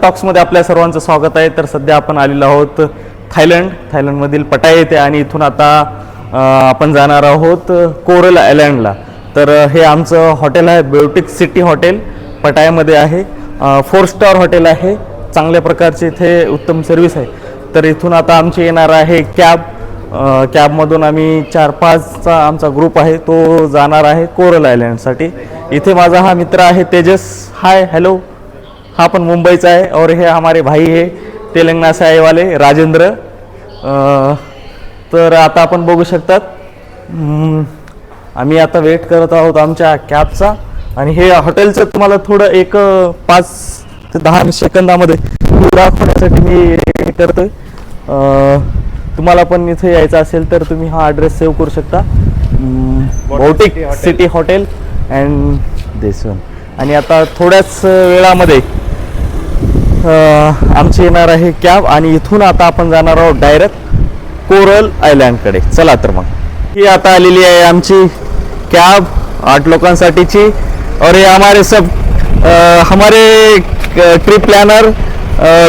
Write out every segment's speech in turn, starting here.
टॉक्समध्ये आपल्या सर्वांचं स्वागत आहे. तर सध्या आपण आलेलो आहोत थायलंडमधील पटाया येथे आणि इथून आता आपण जाणार आहोत कोरल आयलँडला. तर हे आमचं हॉटेल आहे, ब्युटिक सिटी हॉटेल पटायामध्ये आहे. 4 स्टार हॉटेल आहे. चांगल्या प्रकारचे इथे उत्तम सर्व्हिस आहे. तर इथून आता आमची येणार आहे कॅबमधून आम्ही 4-5चा आमचा ग्रुप आहे, तो जाणार आहे कोरल आयलँडसाठी. इथे माझा हा मित्र आहे तेजस. हाय, हेलो. हा पण मुंबईचा आहे. और हे हमारे भाई है तेलंगणा से आए वाले राजेंद्र. तर आता आपण बघू शकतात आम्ही आता वेट करत आहोत आमच्या कॅबचा. आणि हे हॉटेलचं तुम्हाला थोडं एक 5 ते 10 सेकंदामध्ये दाखवण्यासाठी मी हे करतोय. तुम्हाला पण इथे यायचं असेल तर तुम्ही हा ॲड्रेस सेव्ह करू शकता, butyric city hotel and this one. आणि आता थोड्याच वेळामध्ये आमची येणार आहे कॅब आणि इथून आता आपण जाणार आहोत डायरेक्ट कोरल आयलँडकडे. चला तर मग ही आता आलेली आहे आमची कॅब 8 लोकांसाठीची. और ये हमारे सब हमारे ट्रिप प्लानर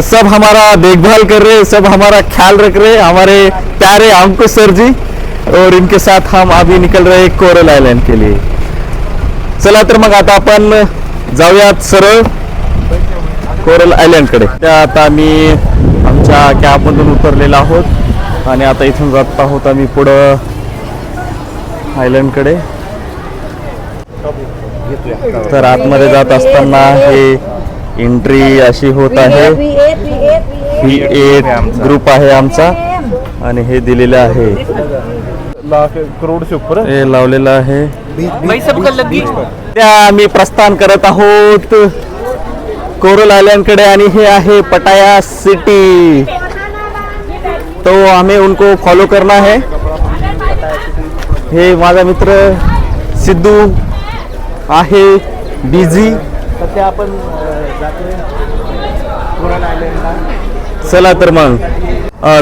सब हमारा देखभाल कर रहे, सब हमारा ख्याल रख रहे, हमारे प्यारे अंकुश सर जी. और इनके साथ हम अभी निकल रहे कोरल आयलैंड के लिए. चला तर मग आता आपण जाऊयात सरळ कोरल आयलँडकडे. त्या आता मी आमच्या कॅबमधून उतरलेला आहोत आणि आता इथून जात आहोत आम्ही पुढं आयलँडकडे. तर आतमध्ये जात असताना हे एंट्री अशी होत आहे. V8 ग्रुप आहे आमचा आणि हे दिलेलं आहे, करोड से ऊपर हे लावलेलं आहे. त्या आम्ही प्रस्थान करत आहोत कोरल आयलँडकडे आणि हे आहे पटाया सिटी. तो हमें उनको फॉलो करना है. हे माझा मित्र सिद्धू आहे बिझी. सध्या आपण जातोय कोरल आयलँडला. चला तर मग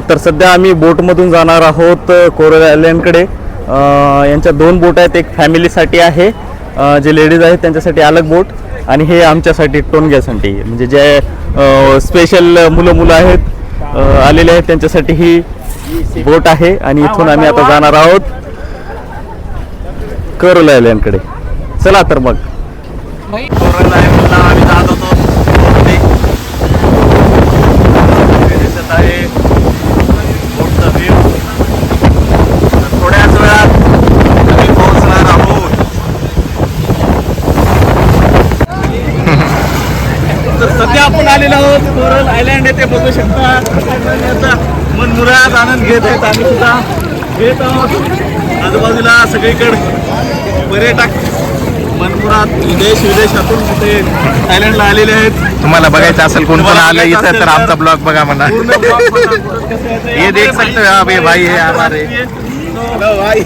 तर सध्या आम्ही बोटमधून जाणार आहोत कोरल आयलँडकडे. यांच्या 2 बोट आहेत. एक फॅमिलीसाठी आहे, जे लेडीज आहेत त्यांच्यासाठी अलग बोट, आणि हे आमच्यासाठी टोनग्यासाठी म्हणजे जे स्पेशल मुलं आहेत आलेले आहेत त्यांच्यासाठी ही बोट आहे. आणि इथून आम्ही आता जाणार आहोत कोरल आयलँडकडे. चला तर मग कोरल आयलँडला आम्ही जात होतो. दिसत आहे बोटचा व्ह्यू. थोड्याच वेळात आम्ही पोहोचणार आहोत. तर सध्या आपण आलेलो आहोत कोरल आयलँड येथे. बघू शकता मनमुराद आनंद घेत आहेत. आम्ही सुद्धा घेत आहोत. आजूबाजूला सगळीकडे पर्यटक मनमुराद देश विदेशातून इथे थायलंडला आलेले आहेत. तुम्हाला बघायचं असेल कोण कोण आलं इथं तर आमचा ब्लॉग बघा म्हणा. ये देख सकते हो आप, ये भाई है हमारे. भाई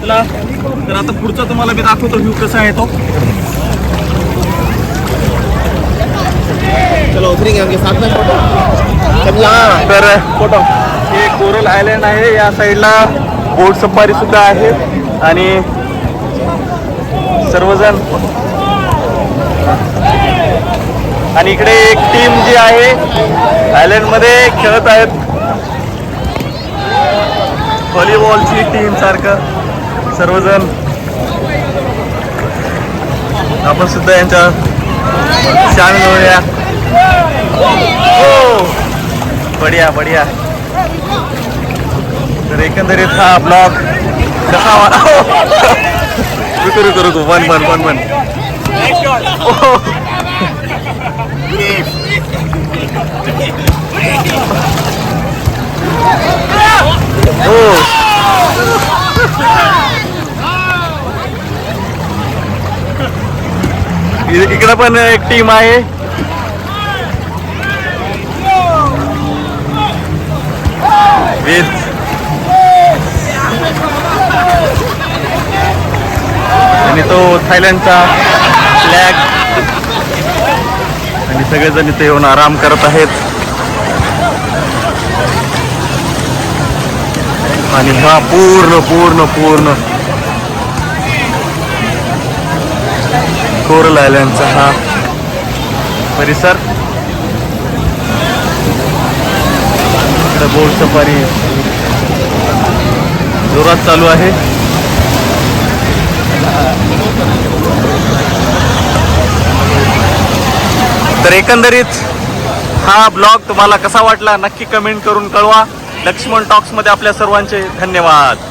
चला तर आता पुढचा तुम्हाला मी दाखवतो व्ह्यू कसा आहे तो. चलो उतरेंगे उनके साथ में फोटो. तर फोटो हे कोरल आयलँड आहे. या साईडला बोट सफारी सुद्धा आहे आणि सर्वजण. आणि इकडे एक टीम जी आहे आयलँडमध्ये खेळत आहेत, व्हॉलीबॉलची टीम सारखं सर्वजण. आपण सुद्धा यांच्या सामील होऊया. हो, बढिया बढिया. तर एकंदरीत हा ब्लॉग कसा वाटला. रुको वन. इकडे पण एक टीम आहे. आणि तो थायलंडचा फ्लॅग. आणि सगळेजण इथे येऊन आराम करत आहेत. आणि हा पूर्ण कोरल आयलँडचा हा परिसर. बोट सफारी जोरात चालू आहे. तर एकंदरीत हा ब्लॉग तुम्हाला कसा वाटला नक्की कमेंट करून कळवा. लक्ष्मण टॉक्स मध्ये आपल्या सर्वांचे धन्यवाद.